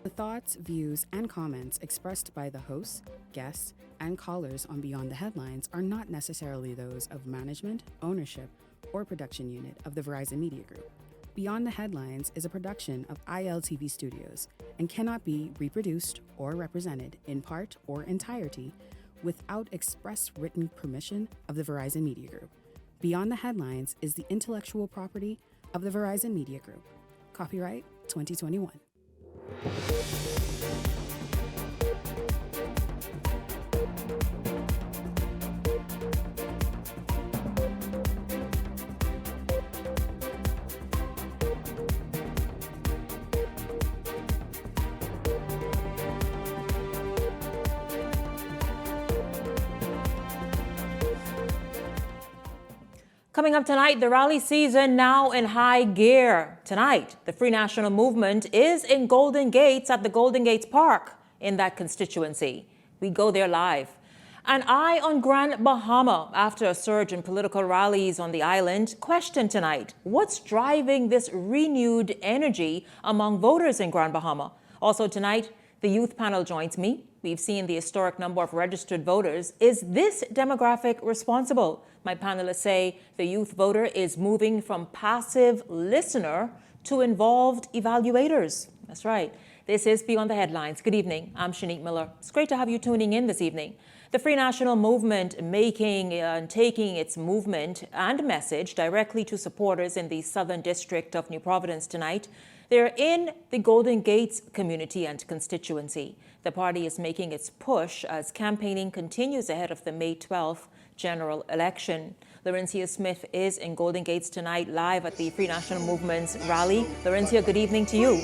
The thoughts, views, and comments expressed by the hosts, guests, and callers on Beyond the Headlines are not necessarily those of management, ownership, or production unit of the Verizon Media Group. Beyond the Headlines is a production of ILTV Studios and cannot be reproduced or represented in part or entirety without express written permission of the Verizon Media Group. Beyond the Headlines is the intellectual property of the Verizon Media Group. Copyright 2021. Coming up tonight, the rally season now in high gear. Tonight, the Free National Movement is in Golden Gates at the Golden Gates Park in that constituency. We go there live. An eye on Grand Bahama after a surge in political rallies on the island. Question tonight, what's driving this renewed energy among voters in Grand Bahama? Also tonight, the youth panel joins me. We've seen the historic number of registered voters. Is this demographic responsible? My panelists say the youth voter is moving from passive listener to involved evaluators. That's right. This is Beyond the Headlines. Good evening. I'm Shanique Miller. It's great to have you tuning in this evening. The Free National Movement making and taking its movement and message directly to supporters in the Southern District of New Providence tonight. They're in the Golden Gates community and constituency. The party is making its push as campaigning continues ahead of the May 12th general election. Laurencia Smith is in Golden Gates tonight, live at the Free National Movement's rally. Laurencia, good evening to you.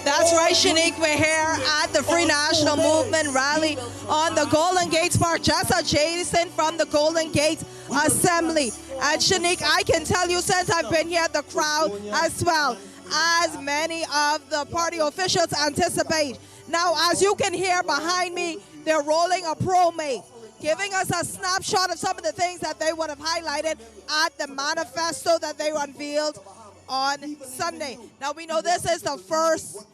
That's right, Shanique. We're here at the Free National Movement rally on the Golden Gates Park, just adjacent from the Golden Gates Assembly. And Shanique, I can tell you since I've been here, the crowd as well as many of the party officials anticipate. Now, as you can hear behind me, they're rolling a pro-mate, giving us a snapshot of some of the things that they would have highlighted at the manifesto that they unveiled on Sunday. Now, we know this is the first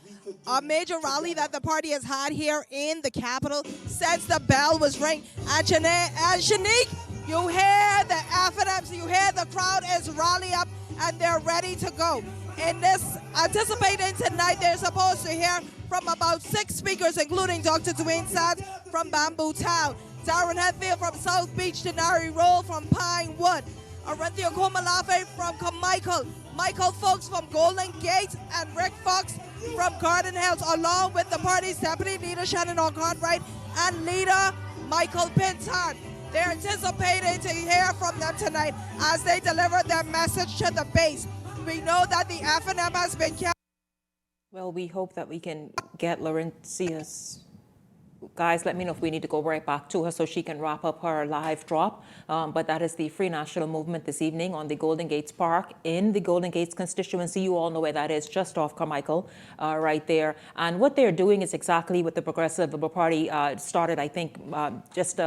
major rally that the party has had here in the capital since the bell was ring. And Shanique, you hear the FNMs, you hear the crowd is rally up and they're ready to go. In this, anticipating tonight, they're supposed to hear from about 6 speakers, including Dr. Dwayne Sands from Bamboo Town, Darren Hetfield from South Beach, Denari Roll from Pine Wood, Arenthio Komalafe from Carmichael, Michael Folks from Golden Gate, and Rick Fox from Garden Hills, along with the party's deputy leader, Shannon Cartwright, and leader, Michael Pinton. They're anticipating to hear from them tonight as they deliver their message to the base. We know that the FNM has been kept. Well, we hope that we can get Laurencia's. Guys, let me know if we need to go right back to her so she can wrap up her live drop. But that is the Free National Movement this evening on the Golden Gates Park in the Golden Gates constituency. You all know where that is, just off Carmichael, right there. And what they're doing is exactly what the Progressive Liberal Party started, I think, just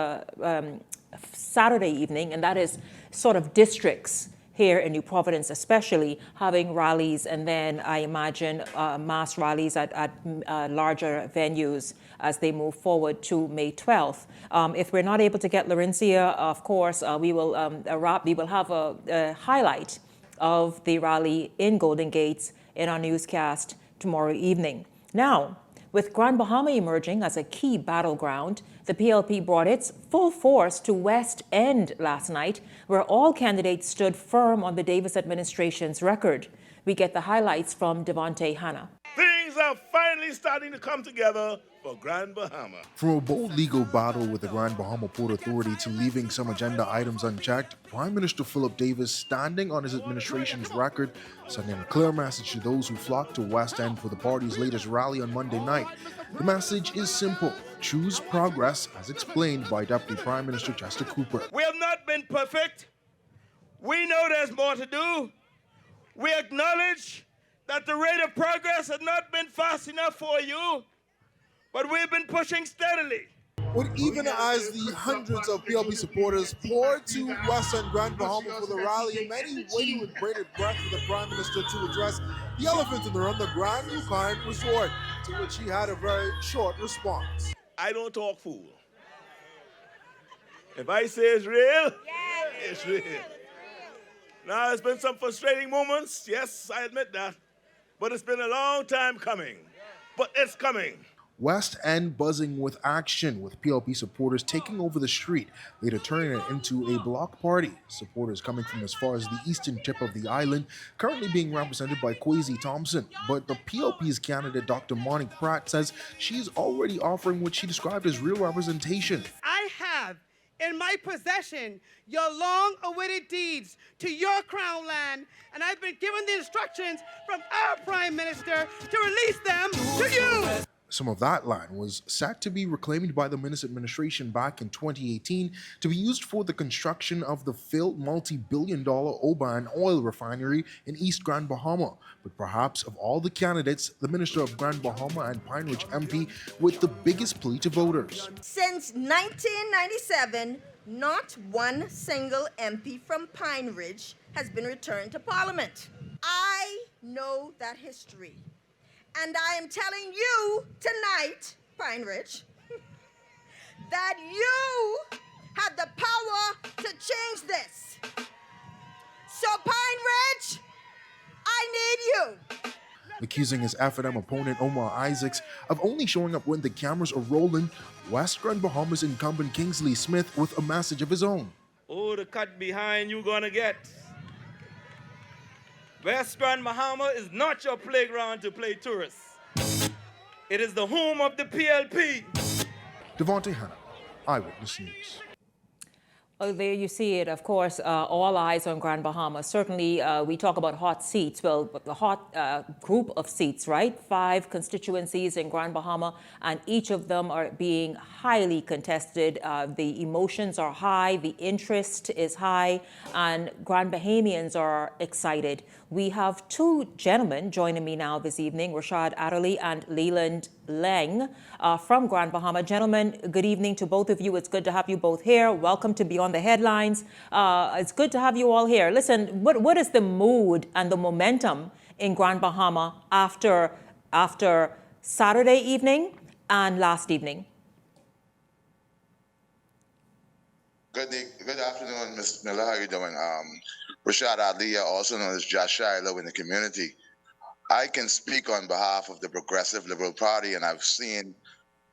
Saturday evening, and that is sort of districts here in New Providence, especially having rallies, and then I imagine mass rallies at larger venues as they move forward to May 12th. If we're not able to get Laurencia, of course, we will have a highlight of the rally in Golden Gates in our newscast tomorrow evening. Now, with Grand Bahama emerging as a key battleground, the PLP brought its full force to West End last night, where all candidates stood firm on the Davis administration's record. We get the highlights from Devontae Hanna. Things are finally starting to come together for Grand Bahama. From a bold legal battle with the Grand Bahama Port Authority to leaving some agenda items unchecked, Prime Minister Philip Davis, standing on his administration's record, sending a clear message to those who flocked to West End for the party's latest rally on Monday night. The message is simple: choose progress, as explained by Deputy Prime Minister Chester Cooper. We have not been perfect. We know there's more to do. We acknowledge that the rate of progress has not been fast enough for you, but we've been pushing steadily. But even as the hundreds of PLP supporters poured to West End Grand Bahama for the rally, many waiting with bated breath for the Prime Minister to address the elephant in the room, the Grand Yukon Resort, to which he had a very short response. I don't talk fool. If I say it's real, it's real. Now, there's been some frustrating moments. Yes, I admit that. But it's been a long time coming. But it's coming. West End buzzing with action, with PLP supporters taking over the street, later turning it into a block party. Supporters coming from as far as the eastern tip of the island, currently being represented by Kwesi Thompson. But the PLP's candidate, Dr. Monique Pratt, says she's already offering what she described as real representation. I have in my possession your long-awaited deeds to your crown land, and I've been given the instructions from our Prime Minister to release them to you. Some of that land was set to be reclaimed by the Minnis administration back in 2018 to be used for the construction of the failed multi-billion-dollar Oban oil refinery in East Grand Bahama. But perhaps of all the candidates, the Minister of Grand Bahama and Pine Ridge MP with the biggest plea to voters. Since 1997, not one single MP from Pine Ridge has been returned to Parliament. I know that history. And I am telling you tonight, Pine Ridge, that you have the power to change this. So, Pine Ridge, I need you. Accusing his FNM opponent Omar Isaacs of only showing up when the cameras are rolling, West Grand Bahama's incumbent Kingsley Smith with a message of his own. Oh, the cut behind you gonna get. West Grand Bahama is not your playground to play tourists. It is the home of the PLP. Devontae Hanna, Eyewitness News. Oh, there you see it. Of course, all eyes on Grand Bahama. Certainly, we talk about hot seats. Well, the hot group of seats, right? 5 constituencies in Grand Bahama, and each of them are being highly contested. The emotions are high, the interest is high, and Grand Bahamians are excited. We have 2 gentlemen joining me now this evening, Rashad Adderley and Leland Leng from Grand Bahama. Gentlemen, good evening to both of you. It's good to have you both here. Welcome to Beyond the Headlines. It's good to have you all here. Listen, what is the mood and the momentum in Grand Bahama after Saturday evening and last evening? Good afternoon, Ms. Miller. How are you doing? Rashad Adli, also known as Josh Shiloh in the community. I can speak on behalf of the Progressive Liberal Party, and I've seen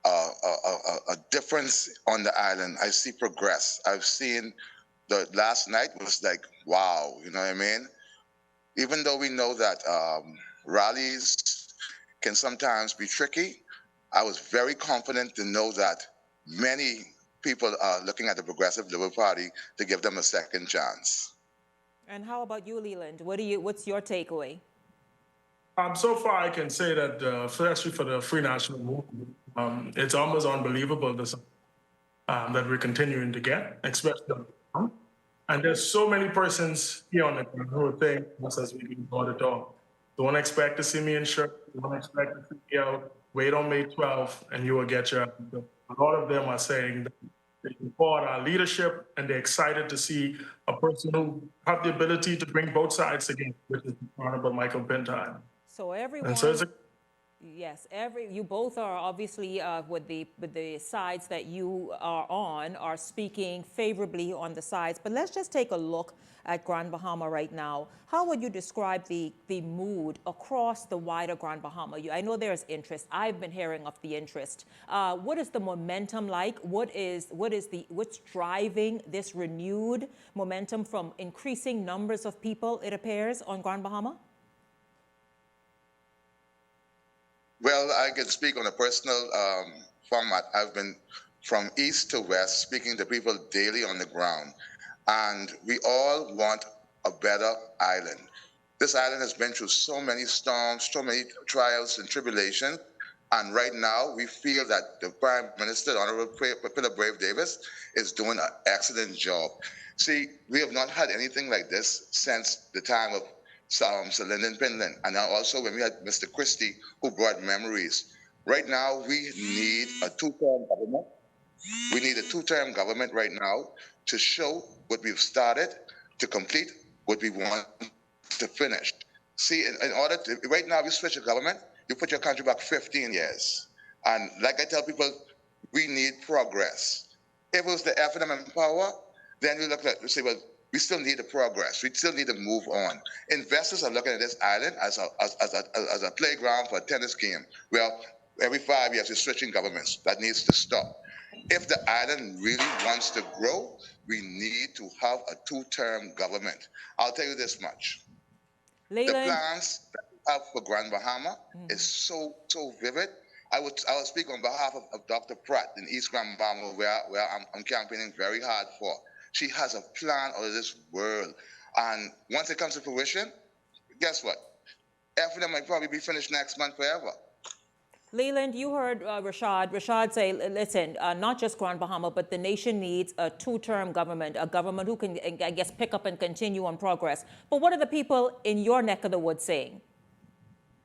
a difference on the island. I see progress. I've seen the last night was like, wow, you know what I mean? Even though we know that rallies can sometimes be tricky, I was very confident to know that many people are looking at the Progressive Liberal Party to give them a second chance. And how about you, Leland? What's your takeaway? So far, I can say that, especially for the Free National Movement, it's almost unbelievable that we're continuing to get, especially on. And there's so many persons here on the ground who are saying us as we do door to door. Don't expect to see me in shirt. Don't expect to see me out. Wait on May 12th, and you will get your. A lot of them are saying that they support our leadership, and they're excited to see a person who have the ability to bring both sides together, which is Honorable Michael Pentine. So everyone, And so it's yes, you both are obviously with the sides that you are on are speaking favorably on the sides. But let's just take a look at Grand Bahama right now. How would you describe the mood across the wider Grand Bahama? I know there's interest. I've been hearing of the interest. What is the momentum like? What's driving this renewed momentum from increasing numbers of people, it appears, on Grand Bahama? Well, I can speak on a personal format. I've been from east to west, speaking to people daily on the ground. And we all want a better island. This island has been through so many storms, so many trials and tribulations. And right now, we feel that the Prime Minister, Honorable Philip Brave Davis, is doing an excellent job. See, we have not had anything like this since the time of Sir Lyndon Pinland, and now also when we had Mr. Christie, who brought memories. Right now, we need a 2-term government. We need a 2-term government right now to show what we've started, to complete what we want to finish. See, in order to, right now, if you switch a government, you put your country back 15 years. And like I tell people, we need progress. If it was the FNM in power, then we look at, we say, well, we still need the progress. We still need to move on. Investors are looking at this island as a playground for a tennis game. Well, every 5 years we're switching governments. That needs to stop. If the island really wants to grow, we need to have a two-term government. I'll tell you this much. Leland. The plans that we have for Grand Bahama is so vivid. I will speak on behalf of Dr. Pratt in East Grand Bahama, where I'm campaigning very hard for. She has a plan out of this world. And once it comes to fruition, guess what? FNM might probably be finished next month forever. Leland, you heard Rashad say, listen, not just Grand Bahama, but the nation needs a two-term government, a government who can, I guess, pick up and continue on progress. But what are the people in your neck of the woods saying?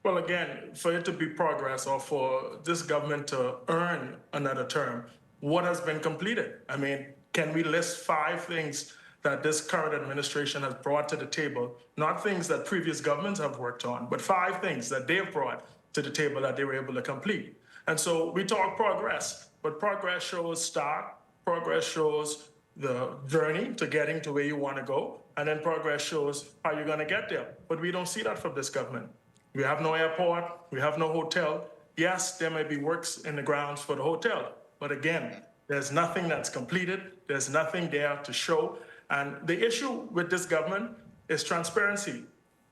Well, again, for it to be progress or for this government to earn another term, what has been completed? I mean, can we list 5 things that this current administration has brought to the table? Not things that previous governments have worked on, but 5 things that they've brought to the table that they were able to complete. And so we talk progress, but progress shows start, progress shows the journey to getting to where you want to go, and then progress shows how you're going to get there. But we don't see that from this government. We have no airport, we have no hotel. Yes, there may be works in the grounds for the hotel, but again, there's nothing that's completed, there's nothing there to show. And the issue with this government is transparency.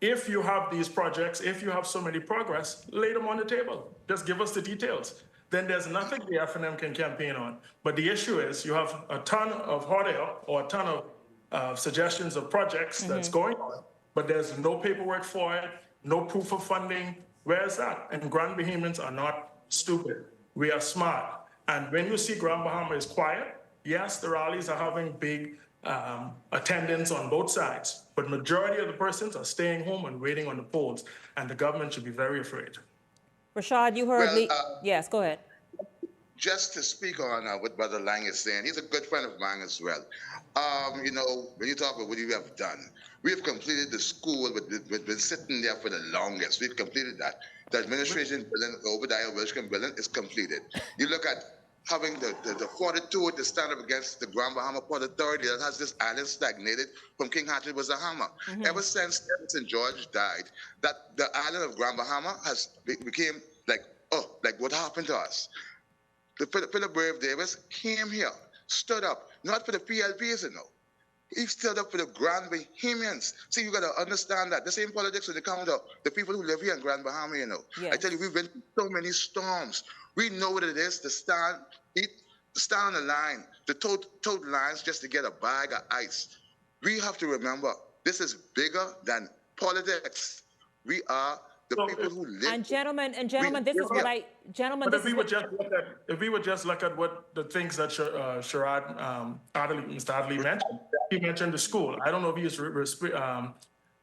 If you have these projects, if you have so many progress, lay them on the table. Just give us the details. Then there's nothing the FNM can campaign on. But the issue is you have a ton of hot air or a ton of suggestions of projects that's going on, but there's no paperwork for it, no proof of funding. Where is that? And Grand Bahamians are not stupid. We are smart. And when you see Grand Bahama is quiet, yes, the rallies are having big attendance on both sides, but majority of the persons are staying home and waiting on the polls, and the government should be very afraid. Rashad, you heard me. Yes, go ahead. Just to speak on what Brother Lang is saying, he's a good friend of mine as well. You know, when you talk about what you have done, we have completed the school, we've been sitting there for the longest. We've completed that. The administration building, the Obadiah Wilshkin building is completed. You look at having the fortitude to stand up against the Grand Bahama Port Authority that has this island stagnated from King Hattie was a hammer. Ever since George died, that the island of Grand Bahama has became like, oh, like what happened to us? The Philip Brave Davis came here, stood up, not for the PLPs, you know. He stood up for the Grand Bahamians. See, you got to understand that. The same politics when they come to the people who live here in Grand Bahama, you know. Yes. I tell you, we've been through so many storms. We know what it is to stand on the line, to tote lines just to get a bag of ice. We have to remember, this is bigger than politics. We are the people who live. And gentlemen, this is what I, gentlemen, this is what. If we would just look at what the things that Mr. Adderley mentioned, he mentioned the school. I don't know if he is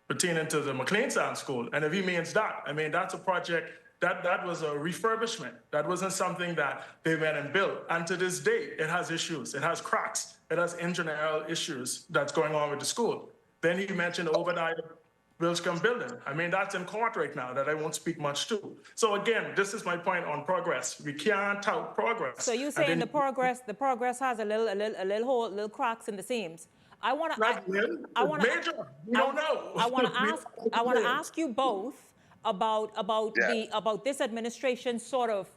pertaining to the McLean Sound School, and if he means that, I mean, that's a project that was a refurbishment. That wasn't something that they went and built. And to this day, it has issues. It has cracks. It has engineering issues that's going on with the school. Then he mentioned the Obadiah Wilshkin building. I mean, that's in court right now that I won't speak much to. So again, this is my point on progress. We can't tout progress. So you're saying the progress has a little hole, little cracks in the seams. I want to ask you both about this administration's sort of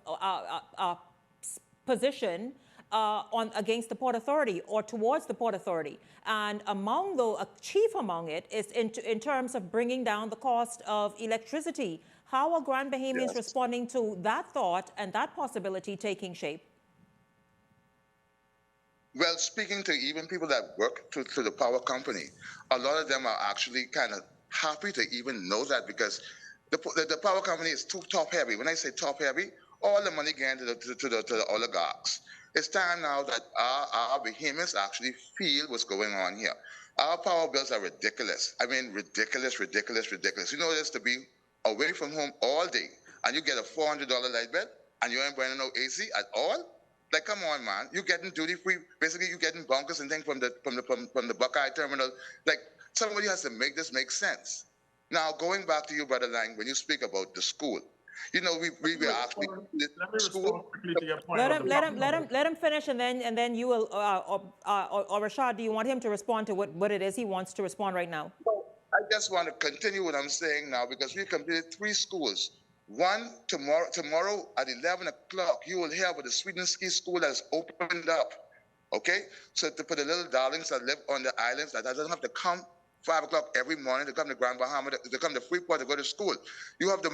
position against the Port Authority or towards the Port Authority. And chief among it is in terms of bringing down the cost of electricity. How are Grand Bahamians responding to that thought and that possibility taking shape? Well, speaking to even people that work through the power company, a lot of them are actually kind of happy to even know that, because the power company is too top heavy. When I say top heavy, all the money going to the oligarchs. It's time now that our Bahamians actually feel what's going on here. Our power bills are ridiculous. I mean, ridiculous. You know this to be away from home all day, and you get a $400 light bill, and you ain't burning no AC at all? Like, come on, man. You're getting duty-free. Basically, you're getting bunkers and things from the Buckeye terminal. Like, somebody has to make this make sense. Now, going back to you, Brother Lang, when you speak about the school, we were actually Let me school. respond quickly to your point. Let him finish, and then you will. Or Rashad, do you want him to respond to what it is he wants to respond right now? I just want to continue what I'm saying now because we completed 3 schools. One tomorrow at 11 o'clock, you will hear about the Swedenski school that is opened up. Okay, so for the little darlings that live on the islands, that doesn't have to come 5 o'clock every morning to come to Grand Bahama, to come to Freeport to go to school. You have the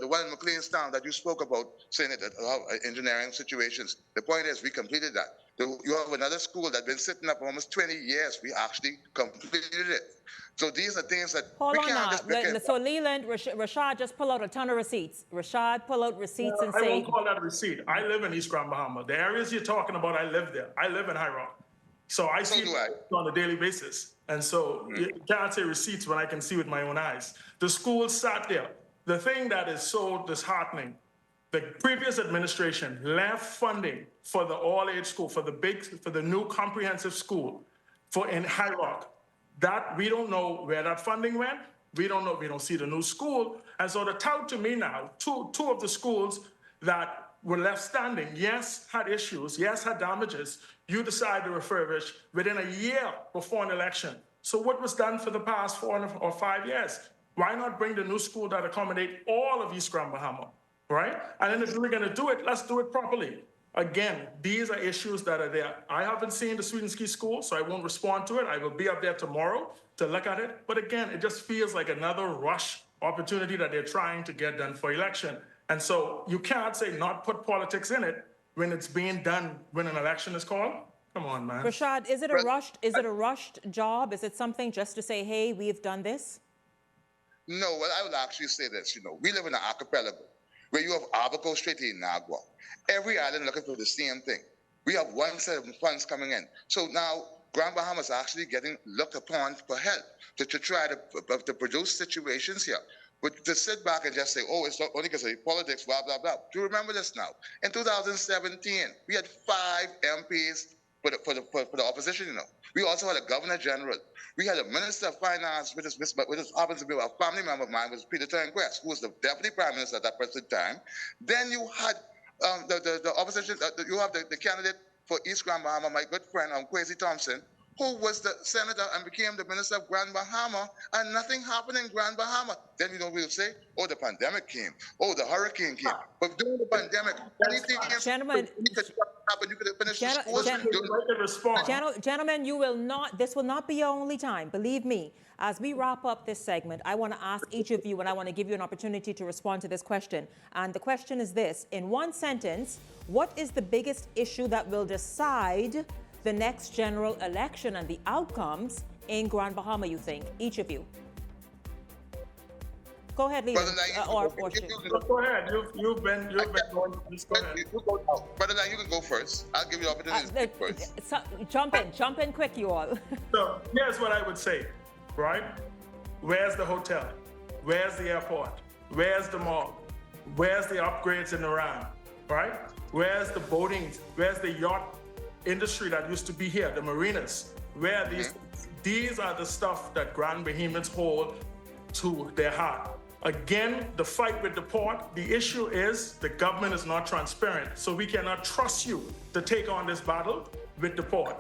one in McLeanstown that you spoke about, saying that engineering situations. The point is, we completed that. You have another school that's been sitting up almost 20 years. We actually completed it. So these are things that we can't just pick it. So Leland, Rashad just pull out a ton of receipts. Rashad pull out receipts and say. I won't call that a receipt. I live in East Grand Bahama. The areas you're talking about, I live there. I live in High Rock. So I see it on a daily basis. And so you can't say receipts when I can see with my own eyes. The school sat there. The thing that is so disheartening, the previous administration left funding for the all-age school, for the new comprehensive school in High Rock. That we don't know where that funding went. We don't know. We don't see the new school. And so to tout to me now, two of the schools that were left standing, yes, had issues, yes, had damages, you decide to refurbish within a year before an election. So what was done for the past 4 or 5 years? Why not bring the new school that accommodate all of East Grand Bahama, right? And then if we're going to do it, let's do it properly. Again, these are issues that are there. I haven't seen the Swedenski school, so I won't respond to it. I will be up there tomorrow to look at it. But again, it just feels like another rush opportunity that they're trying to get done for election. And so you can't say not put politics in it when it's being done when an election is called. Come on, man. Rashad, is it a rushed job? Is it something just to say, hey, we've done this? No, well, I would actually say this. We live in an archipelago where you have Abaco straight to Inagua. Every island looking for the same thing. We have one set of funds coming in. So now Grand Bahama is actually getting looked upon for help to try to produce situations here. But to sit back and just say, oh, it's not only because of politics, blah, blah, blah. Do you remember this now? In 2017, we had 5 MPs for the opposition, We also had a governor general. We had a minister of finance, which happens to be a family member of mine, was Peter Turnquest, who was the deputy prime minister at that present time. Then you had the opposition, you have the candidate for East Grand Bahama, my good friend, Kwesi Thompson, who was the senator and became the minister of Grand Bahama, and nothing happened in Grand Bahama. Then we'll say, oh, the pandemic came, oh, the hurricane came. But during the pandemic, anything Gentlemen, you could finish the schools. Gentlemen, this will not be your only time, believe me. As we wrap up this segment, I want to ask each of you, and I want to give you an opportunity to respond to this question. And the question is this: in one sentence, what is the biggest issue that will decide the next general election and the outcomes in Grand Bahama, you think? Each of you. Go ahead, Leland. Go ahead. You've been going. Just go ahead. Brother Lang, you can go first. I'll give you the opportunity to speak first. Jump in quick, you all. So here's what I would say, right? Where's the hotel? Where's the airport? Where's the mall? Where's the upgrades in Iran, right? Where's the boating? Where's the yacht industry that used to be here, the marinas? Where are these? These are the stuff that Grand Bahamians hold to their heart. Again, the fight with the port, the issue is the government is not transparent, so we cannot trust you to take on this battle with the port.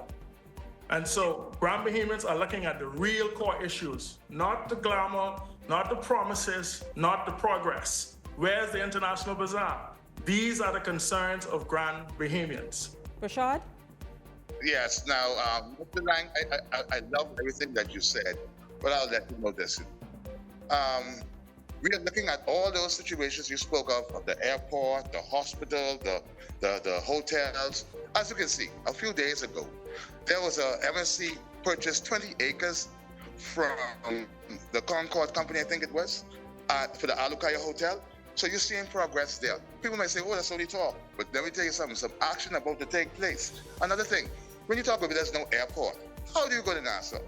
And so Grand Bahamians are looking at the real core issues, not the glamour, not the promises, not the progress. Where's the international bazaar? These are the concerns of Grand Bahamians. Rashad? Yes. Now, Mr. Lang, I love everything that you said, but I'll let you know this. We are looking at all those situations you spoke of the airport, the hospital, the hotels. As you can see, a few days ago, there was a MSC purchased 20 acres from the Concord company, I think it was, for the Alukaya Hotel. So you're seeing progress there. People might say, oh, that's only talk. But let me tell you something, some action about to take place. Another thing, when you talk about there's no airport, how do you go to Nassau?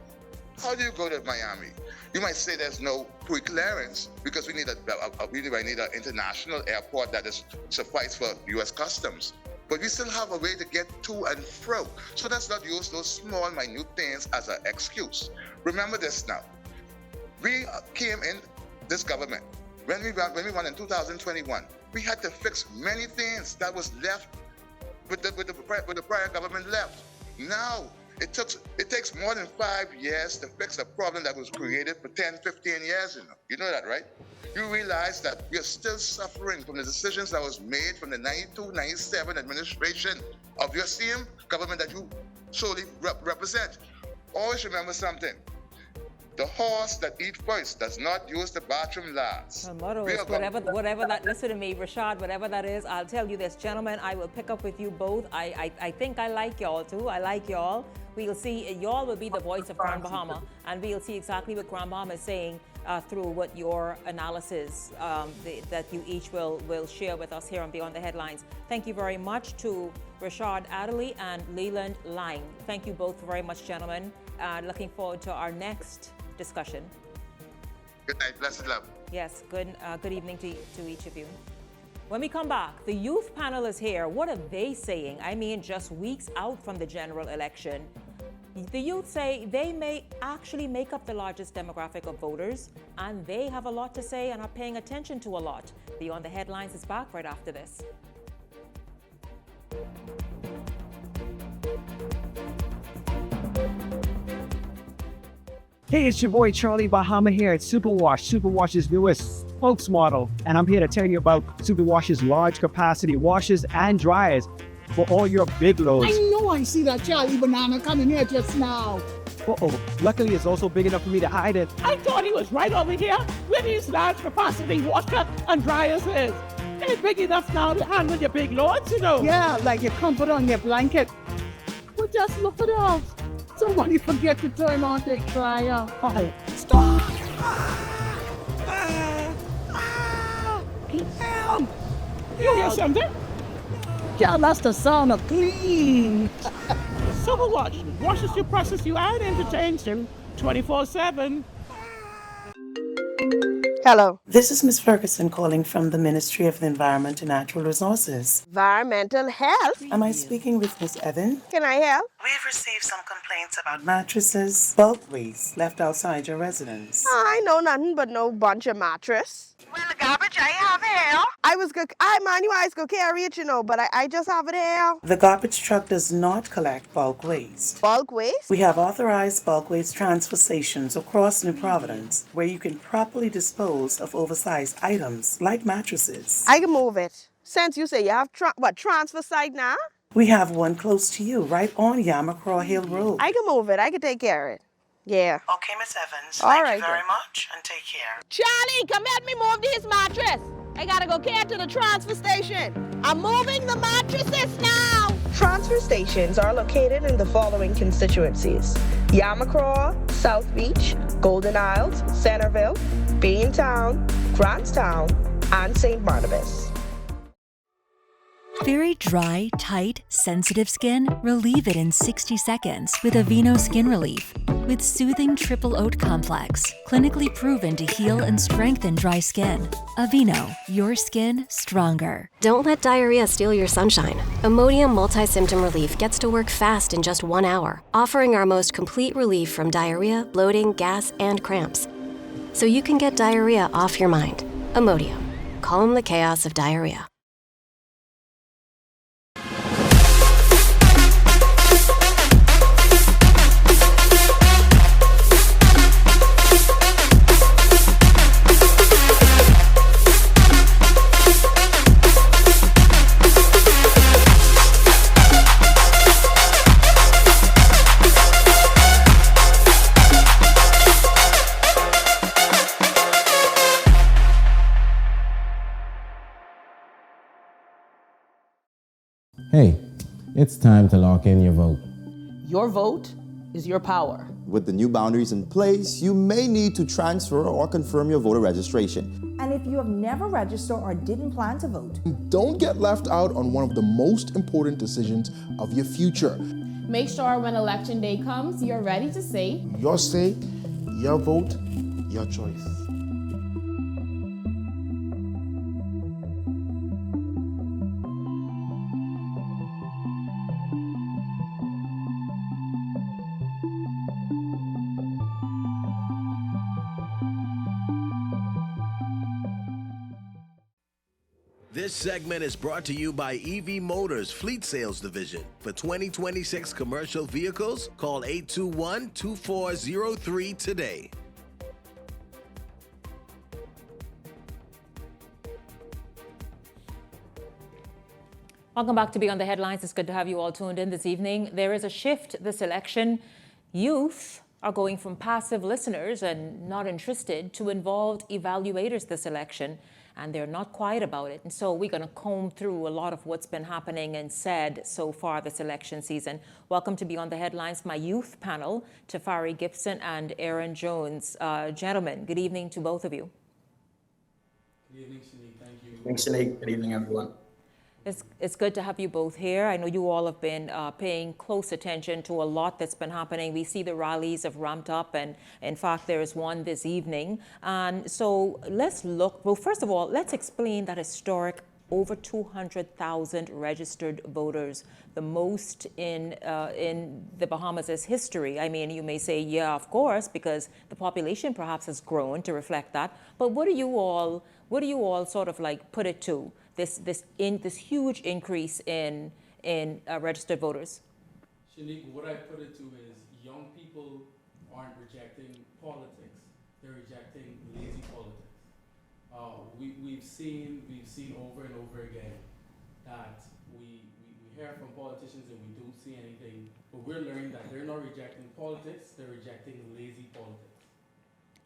How do you go to Miami? You might say there's no pre-clearance because we need an international airport that is suffice for U.S. Customs. But we still have a way to get to and fro. So let's not use those small, minute things as an excuse. Remember this now. We came in this government. When we won in 2021, we had to fix many things that was left with the prior government left. Now, it takes more than 5 years to fix a problem that was created for 10, 15 years. You know that, right? You realize that we are still suffering from the decisions that was made from the 92, 97 administration of your same government that you solely represent. Always remember something. The horse that eats first does not use the bathroom last. The motto is whatever that, listen to me, Rashad, whatever that is, I'll tell you this, gentlemen, I will pick up with you both. I think I like y'all too. I like y'all. We'll see, y'all will be the voice of Grand Bahama, and we'll see exactly what Grand Bahama is saying through what your analysis that you each will share with us here on Beyond the Headlines. Thank you very much to Rashad Adderley and Leland Lang. Thank you both very much, gentlemen. Looking forward to our next discussion. Good night, blessed love. Yes, good evening to each of you. When we come back, the youth panel is here. What are they saying? I mean, just weeks out from the general election. The youth say they may actually make up the largest demographic of voters, and they have a lot to say and are paying attention to a lot. Beyond the Headlines is back right after this. Hey, it's your boy Charlie Bahama here at Superwash, Superwash's newest spokesmodel. And I'm here to tell you about Superwash's large capacity washers and dryers for all your big loads. I know I see that Charlie Banana coming here just now. Uh-oh, luckily it's also big enough for me to hide it. I thought he was right over here where these large capacity washer and dryers is. They're big enough now to handle your big loads, you know. Yeah, like your comfort on your blanket. Well, just look at us. Somebody forget to turn on the dryer. Oh, stop! Help! You hear something? Yeah, that's the sound of clean. Superwash washes you, processes you, and entertains you 24/7. Hello. This is Ms. Ferguson calling from the Ministry of the Environment and Natural Resources. Environmental health. Am I speaking with Ms. Evan? Can I help? We've received some complaints about mattresses, bulk waste left outside your residence. I know nothing but no bunch of mattress. Well, the garbage I have here. I manually go carry it, you know, but I just have it here. The garbage truck does not collect bulk waste. Bulk waste? We have authorized bulk waste transfer stations across New Providence where you can properly dispose of oversized items like mattresses. I can move it. Since you say you have transfer site now? We have one close to you, right on Yamacraw Hill Road. I can move it. I can take care of it. Yeah. Okay, Miss Evans. Thank you very much, and take care. Charlie, come help me move this mattress. I gotta go care to the transfer station. I'm moving the mattresses now. Transfer stations are located in the following constituencies: Yamacraw, South Beach, Golden Isles, Centerville, Beantown, Grantstown, and St. Barnabas. Very dry, tight, sensitive skin? Relieve it in 60 seconds with Aveeno Skin Relief. With soothing triple oat complex, clinically proven to heal and strengthen dry skin. Aveeno, your skin stronger. Don't let diarrhea steal your sunshine. Imodium Multi-Symptom Relief gets to work fast in just 1 hour, offering our most complete relief from diarrhea, bloating, gas, and cramps. So you can get diarrhea off your mind. Imodium. Calm the chaos of diarrhea. Hey, it's time to lock in your vote. Your vote is your power. With the new boundaries in place, you may need to transfer or confirm your voter registration. And if you have never registered or didn't plan to vote, don't get left out on one of the most important decisions of your future. Make sure when election day comes, you're ready to say, your say, your vote, your choice. This segment is brought to you by EV Motors Fleet Sales Division. For 2026 commercial vehicles, call 821-2403 today. Welcome back to Beyond the Headlines. It's good to have you all tuned in this evening. There is a shift this election. Youth are going from passive listeners and not interested to involved evaluators this election, and they're not quiet about it. And so we're going to comb through a lot of what's been happening and said so far this election season. Welcome to Beyond the Headlines, my youth panel, Tafari Gibson and Aaron Jones. Gentlemen, good evening to both of you. Good evening, Shanique. Thank you. Thanks, Shanique. Good evening, everyone. It's good to have you both here. I know you all have been paying close attention to a lot that's been happening. We see the rallies have ramped up, and in fact, there is one this evening. And so let's look, well, first of all, let's explain that historic over 200,000 registered voters, the most in the Bahamas' history. I mean, you may say, yeah, of course, because the population perhaps has grown to reflect that. But what do you all sort of like put it to? This huge increase in registered voters? Shanique, what I put it to is young people aren't rejecting politics; they're rejecting lazy politics. We've seen over and over again that we hear from politicians and we don't see anything, but we're learning that they're not rejecting politics; they're rejecting lazy politics.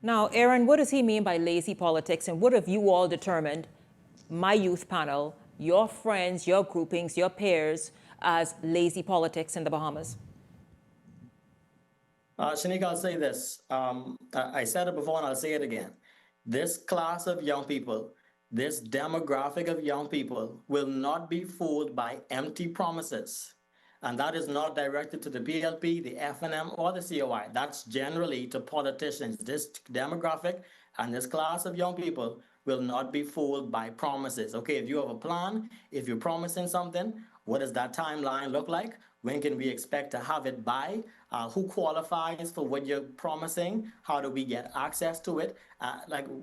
Now, Aaron, what does he mean by lazy politics, and what have you all determined, my youth panel, your friends, your groupings, your peers, as lazy politics in the Bahamas? Shanique, I'll say this. I said it before and I'll say it again. This class of young people, this demographic of young people will not be fooled by empty promises. And that is not directed to the PLP, the FNM, or the COI. That's generally to politicians. This demographic and this class of young people will not be fooled by promises. Okay, if you have a plan, if you're promising something, what does that timeline look like? When can we expect to have it by? Who qualifies for what you're promising? How do we get access to it?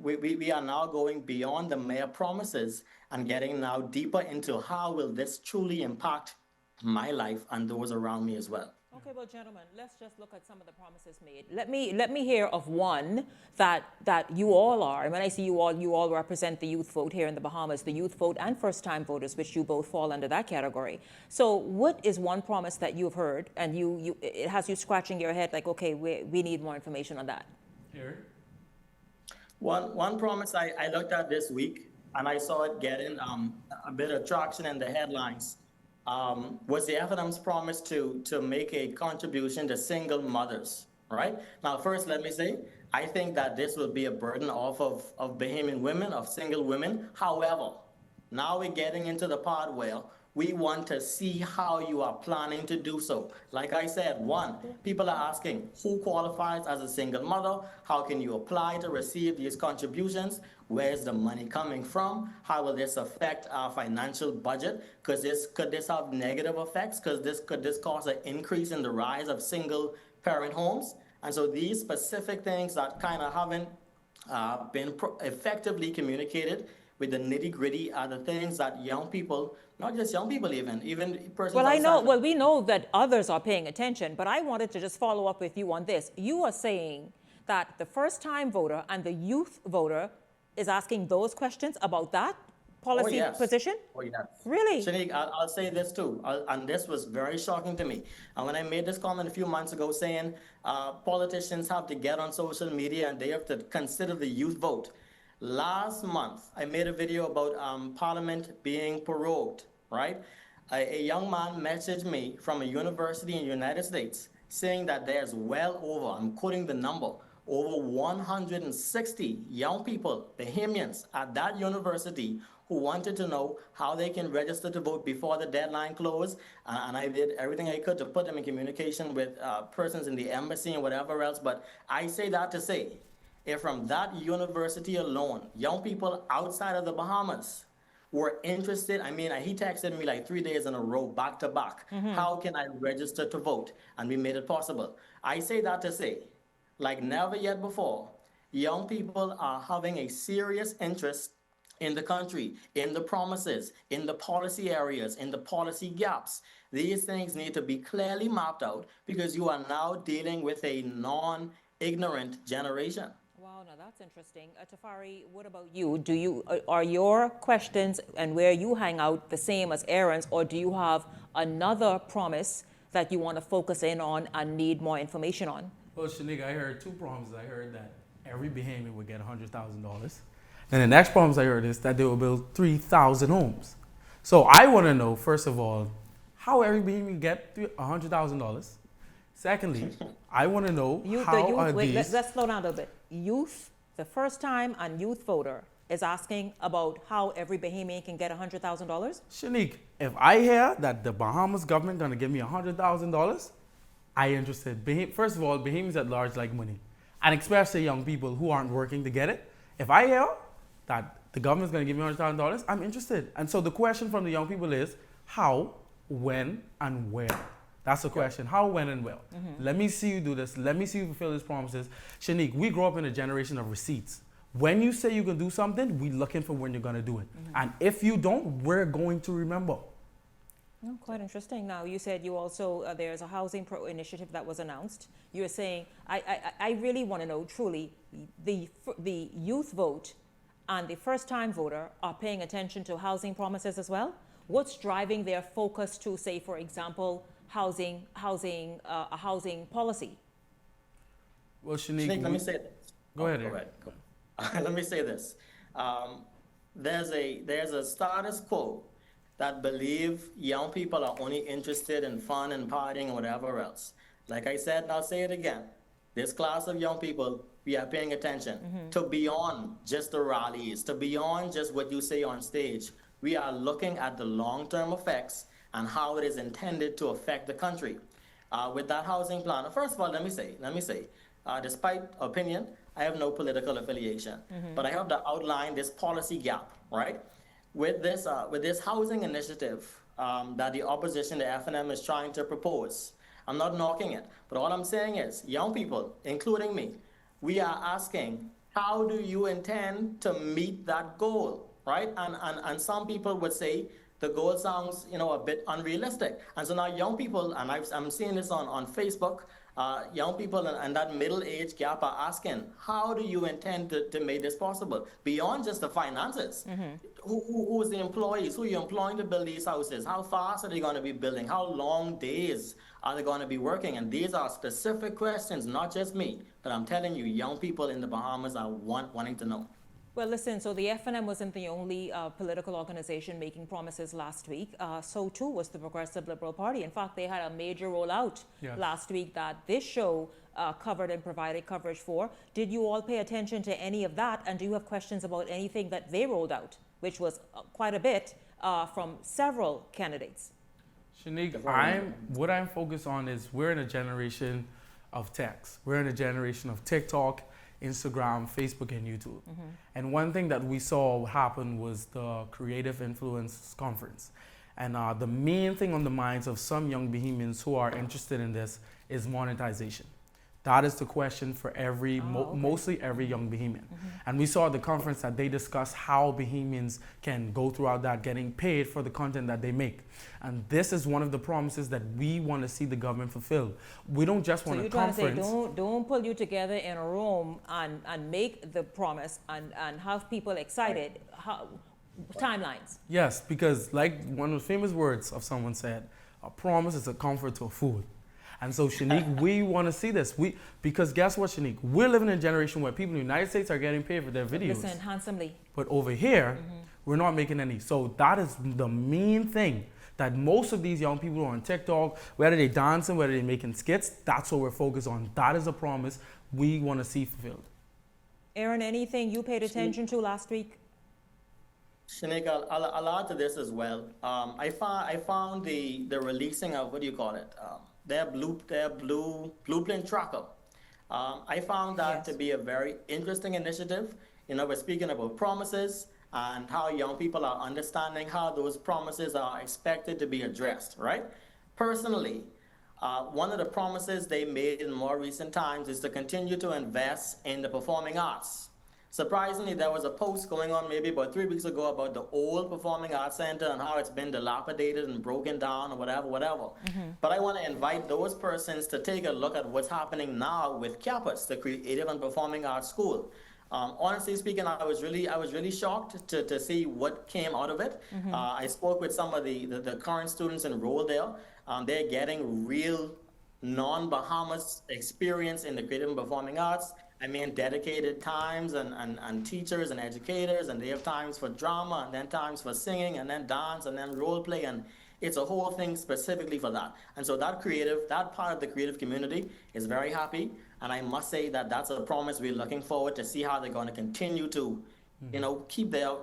We are now going beyond the mere promises and getting now deeper into how will this truly impact my life and those around me as well. Okay, well, gentlemen, let's just look at some of the promises made. Let me hear of one that you all are. And when I see you all represent the youth vote here in the Bahamas, the youth vote and first-time voters, which you both fall under that category. So what is one promise that you've heard and it has you scratching your head like, okay, we need more information on that? Aaron? One promise I looked at this week, and I saw it getting a bit of traction in the headlines, was the FNM's promise to make a contribution to single mothers, right? Now, first, let me say, I think that this will be a burden off of Bahamian women, of single women. However, now we're getting into the part where we want to see how you are planning to do so. Like I said, one, people are asking who qualifies as a single mother? How can you apply to receive these contributions? Where's the money coming from? How will this affect our financial budget? Could this have negative effects? Could this cause an increase in the rise of single parent homes? And so these specific things that kind of haven't been effectively communicated with the nitty-gritty are the things that young people, not just young people even persons. Well, we know that others are paying attention, but I wanted to just follow up with you on this. You are saying that the first-time voter and the youth voter is asking those questions about that policy position? Oh, yes. Really? Shanique, I'll say this too, and this was very shocking to me. And when I made this comment a few months ago saying politicians have to get on social media and they have to consider the youth vote, last month, I made a video about Parliament being prorogued, right? A young man messaged me from a university in the United States saying that there's well over, I'm quoting the number, over 160 young people, Bahamians, at that university who wanted to know how they can register to vote before the deadline closed. And I did everything I could to put them in communication with persons in the embassy and whatever else. But I say that to say, if from that university alone, young people outside of the Bahamas were interested, he texted me like 3 days in a row, back to back. How can I register to vote? And we made it possible. I say that to say, like never yet before, young people are having a serious interest in the country, in the promises, in the policy areas, in the policy gaps. These things need to be clearly mapped out because you are now dealing with a non-ignorant generation. Wow, now that's interesting. Tafari, what about you? Are your questions and where you hang out the same as Aaron's, or do you have another promise that you want to focus in on and need more information on? Well, Shanique, I heard two promises. I heard that every Bahamian would get $100,000. And the next promise I heard is that they will build 3,000 homes. So I want to know, first of all, how every Bahamian get $100,000. Secondly, I want to know let's slow down a little bit. Youth, the first time a youth voter is asking about how every Bahamian can get $100,000? Shanique, if I hear that the Bahamas government going to give me $100,000, I interested. First of all, Bahamians at large like money, and especially young people who aren't working to get it. If I hear that the government's going to give me $100,000, I'm interested. And so the question from the young people is how, when, and where. That's the question. How, when, and where. Mm-hmm. Let me see you do this. Let me see you fulfill these promises. Shanique, we grew up in a generation of receipts. When you say you can do something, we're looking for when you're going to do it. Mm-hmm. And if you don't, we're going to remember. Oh, quite interesting. Now, you said you also, there's a housing initiative that was announced. You're saying, I really want to know, truly, the youth vote and the first-time voter are paying attention to housing promises as well? What's driving their focus to, say, for example, a housing policy? Well, Shanique, let me say this. Go ahead. Go ahead. Let me say this. There's a status quo that believe young people are only interested in fun and partying and whatever else. Like I said, and I'll say it again, this class of young people, we are paying attention to beyond just the rallies, to beyond just what you say on stage. We are looking at the long-term effects and how it is intended to affect the country. With that housing plan, first of all, let me say, despite opinion, I have no political affiliation, but I have to outline this policy gap, right? With this housing initiative that the opposition, the FNM, is trying to propose, I'm not knocking it, but all I'm saying is, young people, including me, we are asking, how do you intend to meet that goal, right? And some people would say the goal sounds, a bit unrealistic. And so now young people, and I'm seeing this on Facebook, young people and that middle age gap are asking, how do you intend to make this possible? Beyond just the finances. Who's the employees? Who are you employing to build these houses? How fast are they going to be building? How long days are they going to be working? And these are specific questions, not just me, but I'm telling you, young people in the Bahamas are wanting to know. Well, listen, so the FNM wasn't the only political organization making promises last week. So too was the Progressive Liberal Party. In fact, they had a major rollout last week that this show covered and provided coverage for. Did you all pay attention to any of that? And do you have questions about anything that they rolled out, which was quite a bit from several candidates? Shanique, what I'm focused on is we're in a generation of text. We're in a generation of TikTok, Instagram, Facebook, and YouTube. And one thing that we saw happen was the Creative Influence Conference. And the main thing on the minds of some young Bahamians who are interested in this is monetization. That is the question for mostly every young Bahamian. And we saw at the conference that they discussed how Bahamians can go throughout that getting paid for the content that they make. And this is one of the promises that we want to see the government fulfill. We don't just want a conference. So you're trying to say, don't pull you together in a room and make the promise and have people excited. Timelines. Yes, because like one of the famous words of someone said, a promise is a comfort to a fool. And so, Shanique, we want to see this. Because guess what, Shanique? We're living in a generation where people in the United States are getting paid for their videos. Listen, handsomely. But over here, we're not making any. So that is the main thing that most of these young people who are on TikTok, whether they're dancing, whether they're making skits, that's what we're focused on. That is a promise we want to see fulfilled. Aaron, anything you paid attention to last week? Shanique, I'll add to this as well. I found the releasing of, what do you call it? Their blueprint tracker. I found that to be a very interesting initiative. We're speaking about promises and how young people are understanding how those promises are expected to be addressed, right? Personally, one of the promises they made in more recent times is to continue to invest in the performing arts. Surprisingly, there was a post going on maybe about 3 weeks ago about the old Performing Arts Center and how it's been dilapidated and broken down or whatever. But I want to invite those persons to take a look at what's happening now with CAPUS, the Creative and Performing Arts School. Honestly speaking, I was really shocked to see what came out of it. I spoke with some of the current students enrolled there. They're getting real non-Bahamas experience in the creative and performing arts. I mean, dedicated times and teachers and educators, and they have times for drama, and then times for singing, and then dance, and then role play, and it's a whole thing specifically for that. And so that part of the creative community is very happy, and I must say that that's a promise. We're looking forward to see how they're going to continue to, keep their